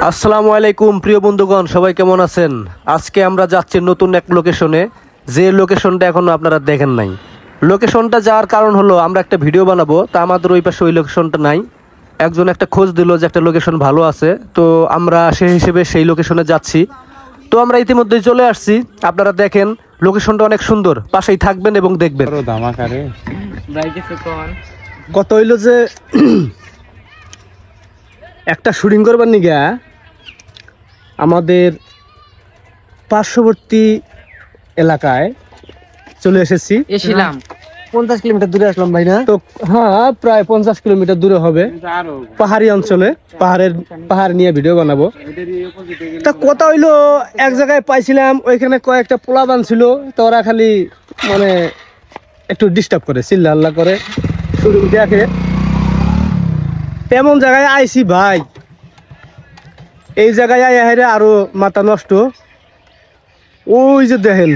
আসসালামু আলাইকুম প্রিয় বন্ধুগণ, সবাই কেমন আছেন? আজকে আমরা যাচ্ছি নতুন এক লোকেশনে, যে লোকেশনটা এখনো আপনারা দেখেন নাই। লোকেশনটা যাওয়ার কারণ হলো আমরা একটা ভিডিও বানাবো, তা আমাদের ওই পাশে ওই লোকেশনটা নাই। একজন একটা খোঁজ দিল যে একটা লোকেশন ভালো আছে, তো আমরা সেই হিসেবে সেই লোকেশনে যাচ্ছি। তো আমরা ইতিমধ্যেই চলে আসছি, আপনারা দেখেন লোকেশনটা অনেক সুন্দর, পাশেই থাকবেন এবং দেখবেন। কত হইলো যে একটা শুটিং করবার নিগা আমাদের পার্শ্ববর্তী এলাকায় চলে এসেছি। 50 কিলোমিটার দূরে আসলাম ভাই না? তো হ্যাঁ, প্রায় 50 কিলোমিটার দূরে হবে, পাহাড়ি অঞ্চলে। পাহাড় নিয়ে ভিডিও বানাবো। তা কথা হইলো, এক জায়গায় পাইছিলাম, ওইখানে কয়েকটা পোলাবান ছিল, তো ওরা খালি মানে একটু ডিস্টার্ব করে, চিল্লা আল্লাহ করে, শুটিং দেখে। তেমন জায়গায় আইছি ভাই, এই জায়গায় আইরে আরো মাথা নষ্ট। ওই যে দেখেন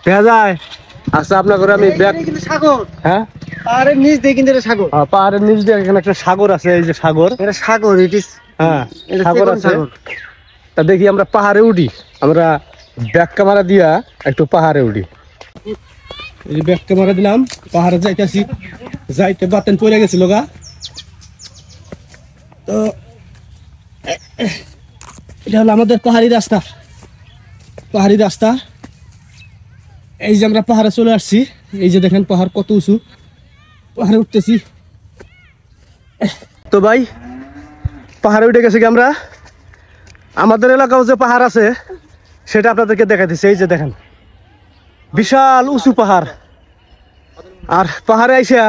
দেখা যায়। আচ্ছা, আপনার করে আমি সাগর, হ্যাঁ, পাহাড়ের নিচ দিয়ে কিন্তু সাগর, পাহাড়ের নিচ দিয়ে এখানে একটা সাগর আছে। এই যে সাগর, এটা সাগর, হ্যাঁ সাগর আছে। তা দেখি আমরা পাহাড়ে উঠি, আমরা ব্যাক ক্যামেরা দিয়া একটু পাহাড়ে উঠি। এই ব্যাক ক্যামেরা দিলাম, পাহাড়ে যাইতেছি, যাইতে বাতেন পড়ে গেছিল গা। তো এটা হলো আমাদের পাহাড়ি রাস্তা। এই যে আমরা পাহাড়ে চলে আসছি, এই যে দেখেন পাহাড় কত উঁচু, পাহাড়ে উঠতেছি। তো ভাই পাহাড়ে উঠে গেছি আমরা। আমাদের এলাকাও যে পাহাড় আছে সেটা আপনাদেরকে দেখাইতেছি। এই যে দেখেন বিশাল উঁচু পাহাড়, আর পাহাড়ে আইসা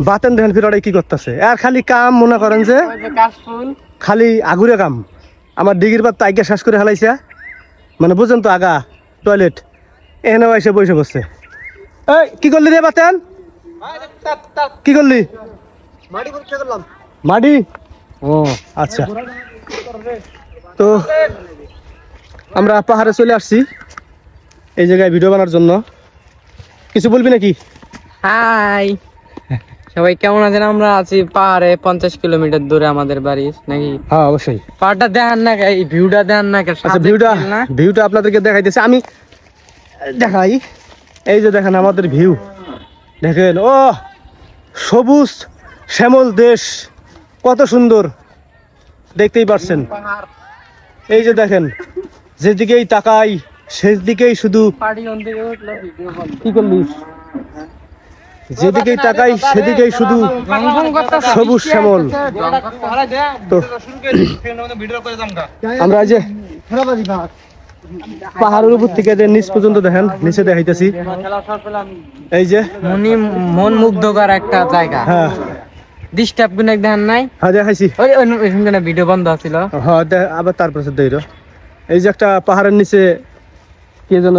বাতেন দেখেন ফিরে কি করতেছে। আর খালি কাম মনে করেন যে খালি আগুরে কাম। আমার ডিগির বাদ তাইকে শেষ করে হেলাইছে, মানে বুঝেন তো, আগা টয়লেট এখানেও এসে বসে বসছে। এই কি করলি রে বাতেন, কি করলি? মাটি। ও আচ্ছা, তো আমরা পাহাড়ে চলে আসছি এই জায়গায় ভিডিও বানার জন্য। কিছু বলবি নাকি? হাই সবাই, কেমন আছেন? আমরা আছি পাহাড়ে, 50 কিলোমিটার দূরে আমাদের বাড়ি নাকি। হ্যাঁ অবশ্যই, পাহাড়টা দেখেন না, এই ভিউটা দেখেন না। আচ্ছা, ভিউটা আপনাদেরকে দেখাইতেছে, আমি দেখাই। এই যে দেখেন আমাদের ভিউ, দেখেন ও সবুজ শ্যামল দেশ, কত সুন্দর দেখতেই পারছেন। এই যে দেখেন যেদিকেই তাকাই সেদিকেই শুধু, কি করলি, যেদিকেই তাকাই সেদিকেই শুধু সবুজ শ্যামল। তো আমরা যে পাহাড়ের উপর থেকে যে নিচ পর্যন্ত দেখেন, নিচে দেখাইতেছি। এই যে মন মুগ্ধকর একটা জায়গা। হ্যাঁ, ডিস্টার্ব গুলো দেখেন নাই? হ্যাঁ দেখাইছি, ভিডিও বন্ধ ছিল। হ্যাঁ আবার তারপরে এই যে একটা পাহাড়ের নিচে কে যেন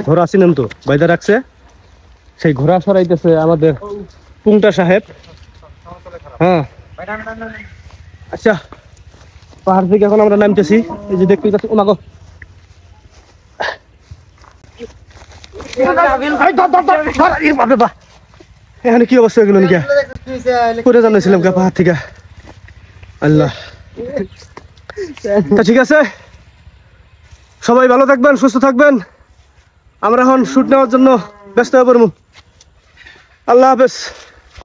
ঘোড়া ছিলেন, তো বাইদা রাখছে, সেই ঘোড়া সরাইতেছে আমাদের পুংটা সাহেব। হ্যাঁ আচ্ছা, পাহাড় থেকে এখন আমরা নামতেছি। এই যে দেখতে পাচ্ছি, ওমাগো এখানে কি অবস্থা এগুলো নাকি করে জানাইছিলাম পাহাড় থেকে। আল্লাহ, ঠিক আছে, সবাই ভালো থাকবেন, সুস্থ থাকবেন। আমরা এখন শুট নেওয়ার জন্য ব্যস্ত হয়ে পড়বো। আল্লাহ হাফেজ।